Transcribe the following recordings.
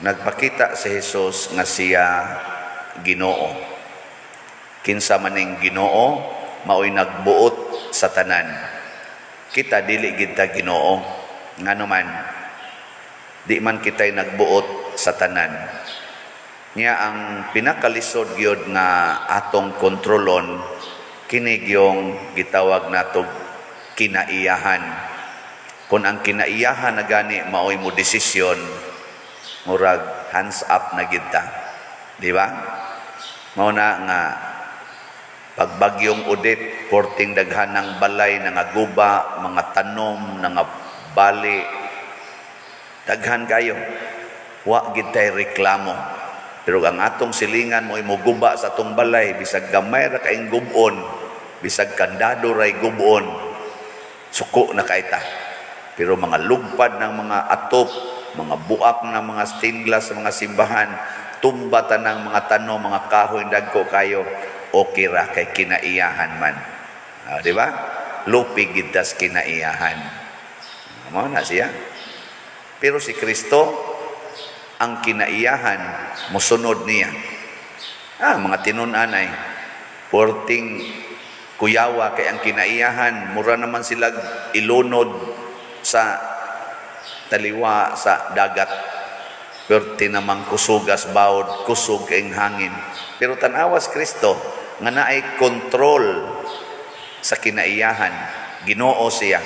Nagpakita si Jesus nga siya Ginoo. Kinsa maning Ginoo, mao'y nagbuot sa tanan. Kita dili gid ta Ginoo, ngano man di man kitay nagbuot sa tanan. Nya ang pinakalisod gyud nga atong kontrolon kini gyung gitawag nato kinaiyahan. Kung ang kinaiyahan na gani mao'y mo desisyon, murag hands up na gid ta. Di ba? Mao na nga pagbagyong Odette, porting daghan ng balay, nga guba, mga tanom, nga bali, daghan kayo. Wa gid tay reklamo. Pero ang atong silingan mo guba sa atong balay, bisag gamay ra kaing gubon, bisag kandado ray gubon, suko na kay ta. Pero mga lugpad ng mga atop, mga buak ng mga stained glass sa mga simbahan, tumbatan ng mga tanom, mga kahoy, dagko kayo, okay ra kay kinaiyahan man. Di ba? Lupig gidas kinaiyahan. Mo na siya. Pero si Kristo, ang kinaiyahan, musunod niya. Mga tinun-anay, porting kuyawa kay ang kinaiyahan, mura naman sila ilunod sa taliwa sa dagat. Perti namang kusugas bawod, kusog kaing hangin. Pero tanawas Kristo, nga naay kontrol sa kinaiyahan. Ginoo siya.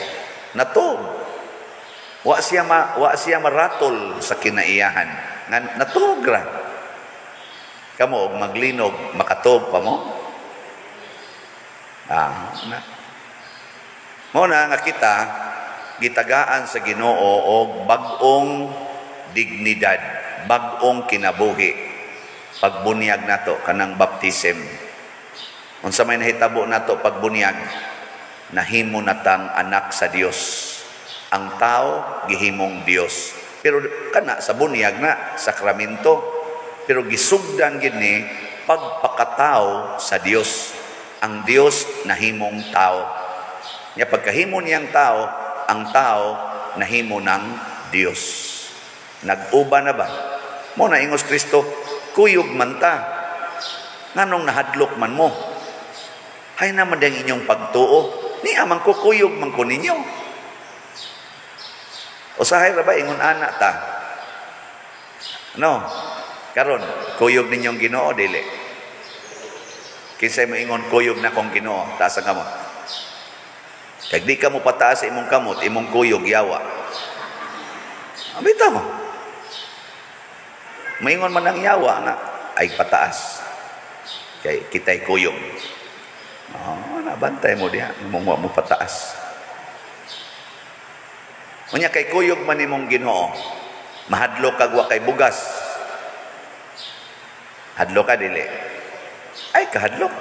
Natog. Wa siya maratol sa kinaiyahan. Nga natog ra. Kamo og maglinog, makatog pa mo. Muna nga kita gitagaan sa Ginoo og bag-ong dignidad, bag-ong kinabuhi. Pagbunyag nato kanang baptism. Unsa may nahitabo nato pagbunyag, nahimo natang anak sa Dios. Ang tao gihimong Dios. Pero kana sa bunyag na sakramento, pero gisugdan gid ni pagpakatao sa Dios. Ang Dios nahimong tao. Nya pagkahimo niyang tao, ang tao nahimo ng Dios. Nag-uba na ba? Mo na ingos Kristo, kuyog man ta. Nganong nahadlok man mo? Hay naman dang inyong pagtuo. Ni amang kukuyog man ko ninyo. Usahay ra ba ingon anak ta? No. Karon, kuyog ninyong Ginoo dili. Kinsay mo ingon kuyog na kong Ginoo, taas ang kamot. Kag di ka mo pataas sa imong kamot, imong kuyog yawa. Bitaw mo. Maingon man ang yawa nga ay pataas. Kay kitay kuyog. Nabantay mo diha, mo pataas. Unya kay kuyog man imong Ginoo, mahadlok kag wa kay bugas. Hadlok ka dili. Ay kahadlok.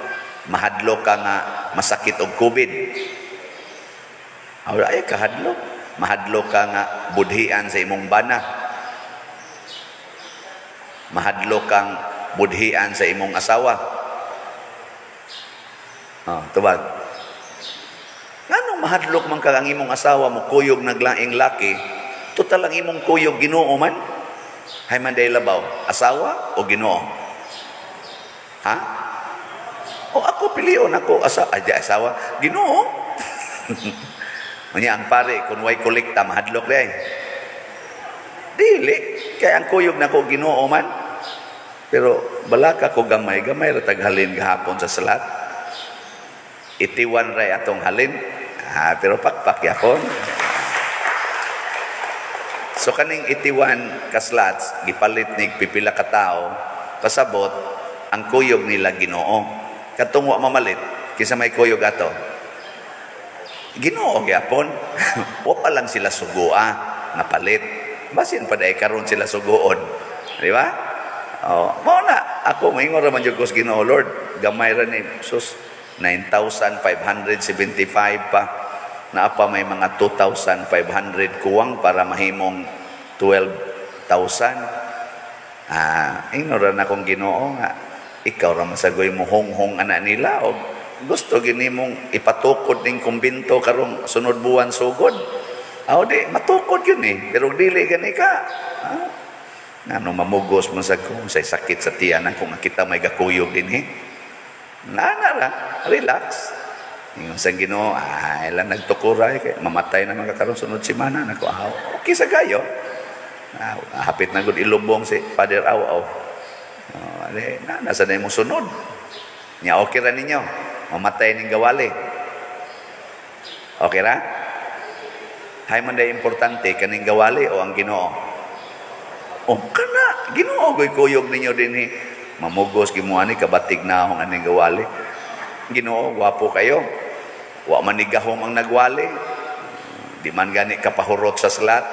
Mahadlok ka nga masakit og COVID. Ay kahadlok. Mahadlok ka nga budhian sa imong bana. Mahadlok kang budhian sa imong asawa. Tubag. Nganong mahadlok man kang imong asawa mo kuyog naglaing laki, total ang imong kuyog Ginoo man? Hay man day labaw, asawa o Ginoo? Ha? O ako pilion ako asawa, Ginoo. Unya ang pare kun way kolekta mahadlok day. Dili kay ang kuyog nako Ginoo man. Pero balaka ko gamay ra taghalin gahapon sa salat. Itiwan ray atong halin. Pero pakpak yapon. So kaning itiwan kaslats gipalit ni pipila ka tawo pasabot ang kuyog nila Ginoo. Katong wa mamalit kinsa may kuyog ato. Ginoo gyapon. Wa pa lang sila sugua nga palit. Basin pa day karon sila suguon. Di ba? Mao na ako moingon ra man jud ko sa Ginoo, Lord, gamay ra ni sus 9,575 pa. Naapa may mga 2,500 kuwang para mahimong 12,000. Ignoran akong Ginoo nga ikaw ra masagoy mo hong ana nila o gusto gini mong ipatukod ning kumbinto karong sunod buwan sugod. Di matukod yun pero dili gani ka. Ngano mamugos man sa kung say sakit sa tiyanan kung kita may gakuyog din Nana ra, relax. Ingon sa Ginoo, lang nagtukuray kay mamatay na magkakaroon sunod semana nako. Okay sa kayo. Hapit na gud ilubong si Father Aw. Nasa na mo sunod. Nya okay ra ninyo. Mamatay ning gawali. Okay ra? Hay man day importante kaning gawali o ang Ginoo. Kana Ginoo kuyog ninyo dinhi. Mamugos gimuani kabatig na akong aning gawali. Ginoo, wapo kayo. Wa man ni gahom ang nagwali. Di man gani kapahurot sa slat.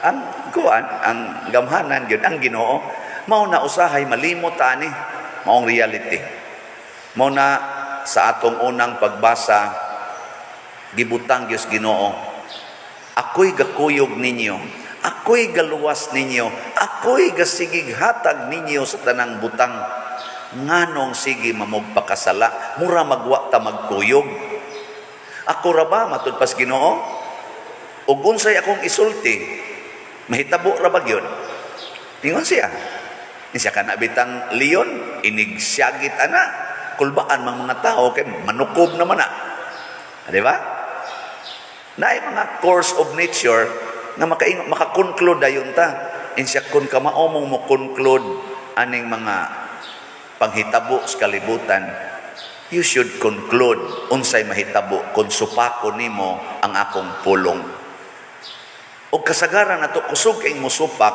Ang kuan, ang gamhanan gyud ang Ginoo. Mao na usahay malimot ani, maong reality. Mao na sa atong unang pagbasa gibutang Dios Ginoo. Ako'y gakuyog ninyo. Ako'y galuwas ninyo. Ako'y gasigig hatag ninyo sa tanang butang. Nganong sige mamugpakasala, mura magwa ta magkuyog. Ako ra ba matud pas Ginoo? Ug unsay akong isulti, mahitabo ra ba gyud? Ingon siya. Siya kana bitang leon, inigsyagit ana. Kulbaan mang mga tao kay manukob naman na. Di ba? Naay mga course of nature na maka-conclude dayon ta. Insya kun ka maomong mo conclude aning mga panghitabo sa kalibutan, you should conclude unsay mahitabo kung supako nimo ang akong pulong. O kasagaran nato kusog kay musupak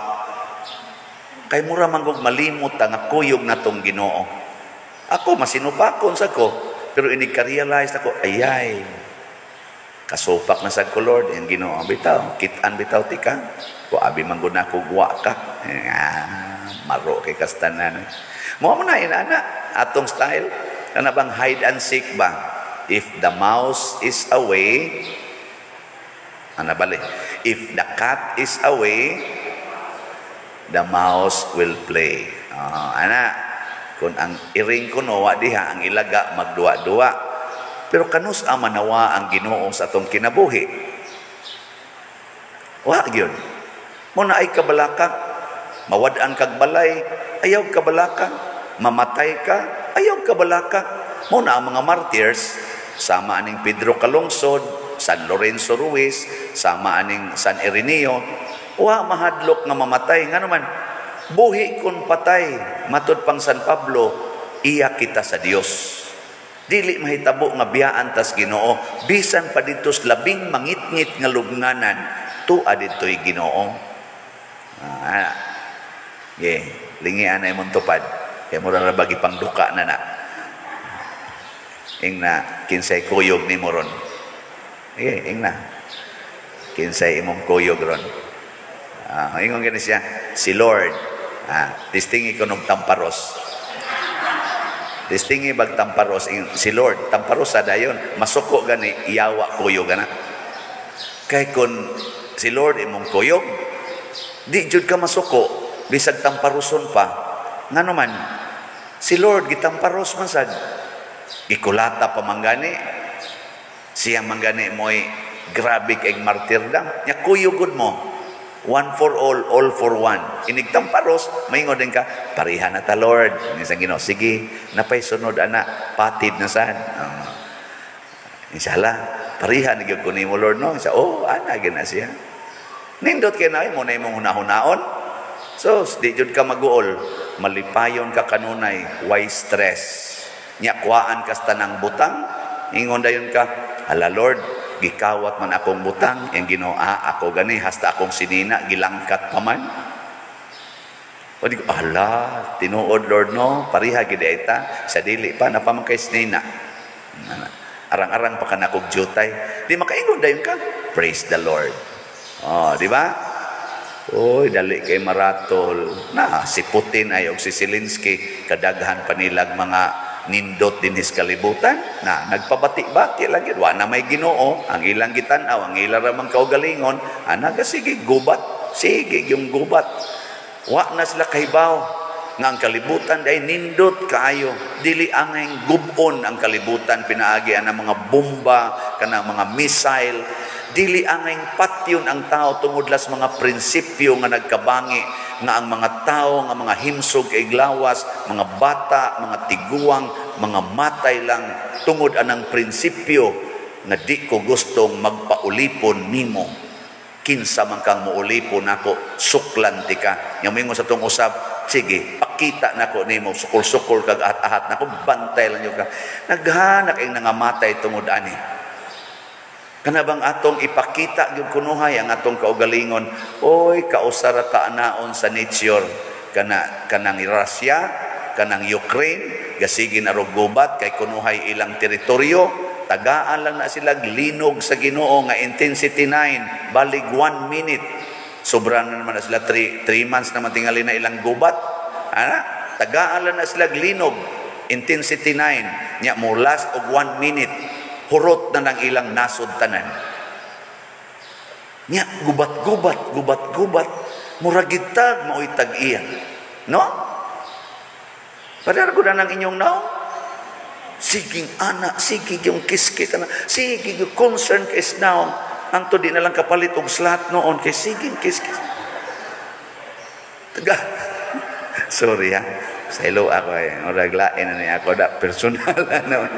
kay mura manggog malimot nga kuyog natong Ginoo. Ako masinupakon sa ko pero inig ka-realize ako ayay kasupak na sad ko Lord ang Ginoo bitaw kitaan bitaw tika ko abi manggod na ko guwa ka maro kay kastanan mo na inana atong style kana bang hide and seek ba if the mouse is away if the cat is away the mouse will play kung ang iring kuno wa diha ang ilaga magduwa-duwa pero kanus manawa ang Ginoo sa atong kinabuhi wa gyud mo na ay kabalaka mawad-an kag balay ayaw kabalaka mamatay ka ayaw kabalaka mo na ang mga martyrs sama aning Pedro Calungsod San Lorenzo Ruiz sama aning San Ireneo wa mahadlok nga mamatay nga naman buhi kun patay matud pang San Pablo iya kita sa Dios dili mahitabo nga biyaan tas Ginoo bisan pa ditos labing mangitngit nga lubnganan tuad ditoy Ginoo lingian na imong tupad kay mura ra bagi pangduka na ingna kinsay kuyog ni moron ingna kinsay imong kuyog ron ingon gani siya si Lord distingi ko ng tamparos distingi bag tamparos si Lord tamparos sa dayon masuko gani iyawa kuyog gana kay kun si Lord imong kuyog di jud ka masuko bisag tamparuson pa ngano man si Lord gitamparos man sad ikulata pa manggani siya manggani moy grabe kay martyrdom nya kuyugod mo one for all for one inigtamparos maingon din ka parihan na ta Lord isang Ginoo sige napay sunod ana patid na sad inshallah parihan gyud ko nimo Lord no isa ana gina siya nindot kay na mo na imong hunahon so di jud ka maguol malipayon ka kanunay why stress nya kuhaan ka sa tanang butang ingon dayon ka ala Lord gikawat man akong butang ang Ginoo ako gani hasta akong sinina gilangkat pa man o di ko ala tinuod Lord no pariha gid eta sa dili pa napamangkay sinina arang-arang pa kanakog jutay di makaingon dayon ka praise the Lord di ba oy dali kay maratol na si Putin ay og si Zelensky kadaghan pa nilag mga nindot din his kalibutan na nagpabati-bati lang yun. Wa na may Ginoo ang ilang gitanaw ang ilang ramang kaugalingon ana sige gubat sige yung gubat wa na sila kahibaw nga ang kalibutan ay nindot kaayo dili angay gubon ang kalibutan pinaagi ang mga bomba kanang mga missile dili angay patyon ang tao tungod las mga prinsipyo nga nagkabangi nga ang mga tao nga mga himsog kay glawas, mga bata, mga tiguang, mga matay lang tungod anang prinsipyo nga di ko gustong magpaulipon nimo. Kinsa man kang muulipon nako, suklan ti ka. Yang mingon sa tong usab, sige, pakita nako nimo, sukol-sukol kag ahat nako, bantay lang yung ka. Naghanak ang nangamatay tungod ani. Kanabang atong ipakita yung kunuhay ang atong kaugalingon, oy, kausara ka anaon sa nature, kanang Russia, kanang Ukraine, gasigin arog gubat, kay kunuhay ilang teritoryo, tagaan lang na sila linog sa Ginoo nga intensity 9, balig 1 minute. Sobra na naman na sila 3 months naman tingali na ilang gubat. Tagaan lang na sila linog, intensity 9, nya mo last og 1 minute. Hurot na ng ilang nasod tanan. Nya gubat-gubat, muragitag maoy tag-iya. No? Padar ko na ng inyong naong, siging anak, siging yung kiskis, siging yung concern kay naong, anto di na lang kapalit og slat noon, kay siging kiskis. Taga, sorry ha. Sa ilo ako oraglain na niya ako da personal ano.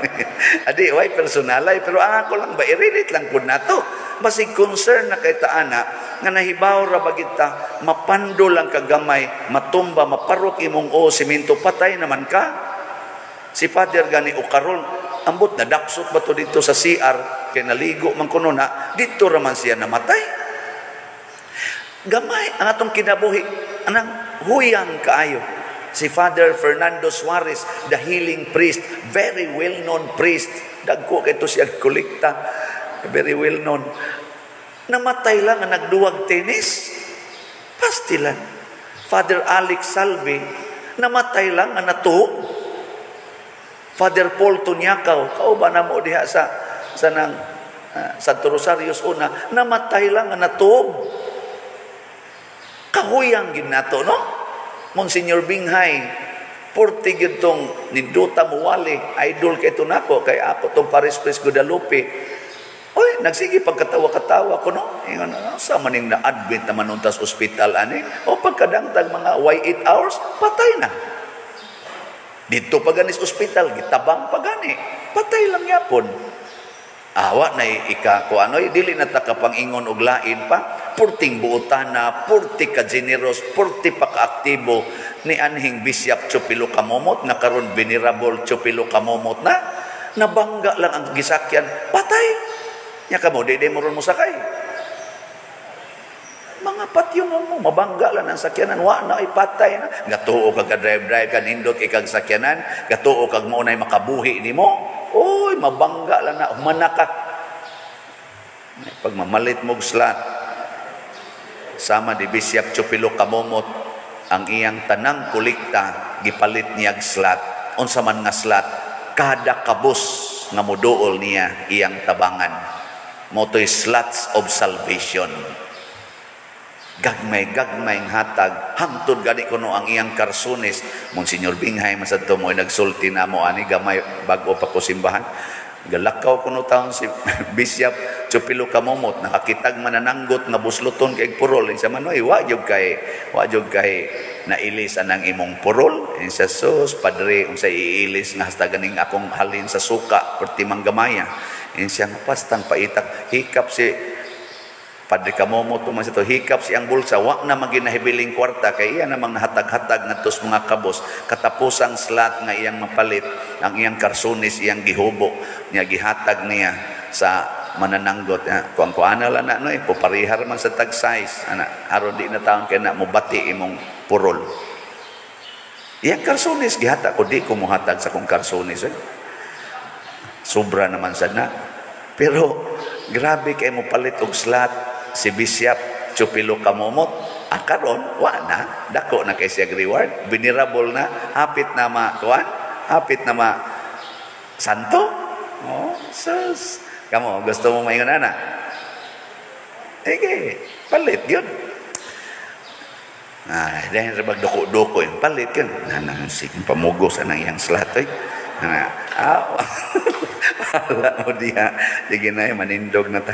Adi why personal ay pero ang ako lang ba i-relate lang pud nato. Basig concern na kay taana nga nahibaw ra bagita mapando lang kagamay, matumba, maparok imong semento patay naman ka. Si Father gani o karon ambot na daksot ba to dito sa CR kay naligo man kuno na dito ra man siya namatay. Gamay ang atong kinabuhi anang huyang kaayo. Si Father Fernando Suarez, the healing priest, very well-known priest. Dagko kay to siya kolekta, very well-known. Namatay lang ang nagduwag tennis. Pastilan. Father Alex Salve, namatay lang ang natuog. Father Paul Tunyakaw, kauban na mo diha sa Santo Rosarios una, namatay lang ang natuog. Kahuyang ginato, no? Monsignor Binghay, porti gitong ninduta muwali, idol kay tunako, kay ako tong Paris Pres Guadalupe. Oy, nagsige pagkatawa-katawa ko, no? Sa maning na-admit naman nung tas hospital, ani? O pagkadangtag mga 8 hours, patay na. Dito paganis hospital, gitabang pagani. Patay lang yapon. Awa na ko ano'y, dili na takapangingon og lain pa, purting buotana, purti ka generous, purti pa kaaktibo ni anhing Bishop Chupilo Kamomot, na karon Venerable Chupilo Kamomot na, nabangga lang ang gisakyan, patay. Nya kamo, di mo ron mo sakay. Mga patyon mo, mabangga lang ang sakyanan, wa na ay patay na. Gatuo kag drive-drive ka, nindot ikag sakyanan, gatuo kag mo na makabuhi ni mo. Oy, mabangga lang na, humana ka. Pag mamalit mong slat, sama di Bishop Chupilo Kamomot, ang iyang tanang kulikta, gipalit niyag slat. Unsa man nga slat, kada kabus nga muduol niya iyang tabangan. Moto'y slots of salvation. Gagmay ang hatag, hangtod gani kuno ang iyang karsunis. Monsignor Binghay masadto mo nagsulti na mo ani gamay bago pa ko simbahan. Galakaw kuno taon si Bishop Chupilo Kamomot, nakakitag manananggot nga busluton kay purol. Insa man oy wa jud kay nailis anang imong purol. Insa sus padre unsa iilis nga hasta ganing akong halin sa suka perti manggamaya. Insa pastang paitak hikap si Padre Kamomot tuman sa to, hikap siyang bulsa, wa na maginahibiling kwarta, kay iya namang nahatag-hatag na tos mga kabos, katapusang slat nga iyang mapalit, ang iyang karsunis, iyang gihubo, niya gihatag niya sa manananggot. Kung kuana lang na, no, puparihar man sa tag-size, aron di na taon kaya na mubati imong purol. Iyang karsunis, gihatag ko, di ko muhatag sa kong karsunis. Sobra naman sana. Pero, grabe kayo mo palit og slat, si Bishop Chupilo Kamomot, karon wa na, dako na kay siya reward, venerable na, hapit na hapit na santo. Oh, sus. Kamo, gusto mo maingon ana? Ege, palit yun. Dahil rabag doko-doko yun, palit yun. Sige, pamugos anang iyang slat. Wala mo diha. Sige na, manindog na ta.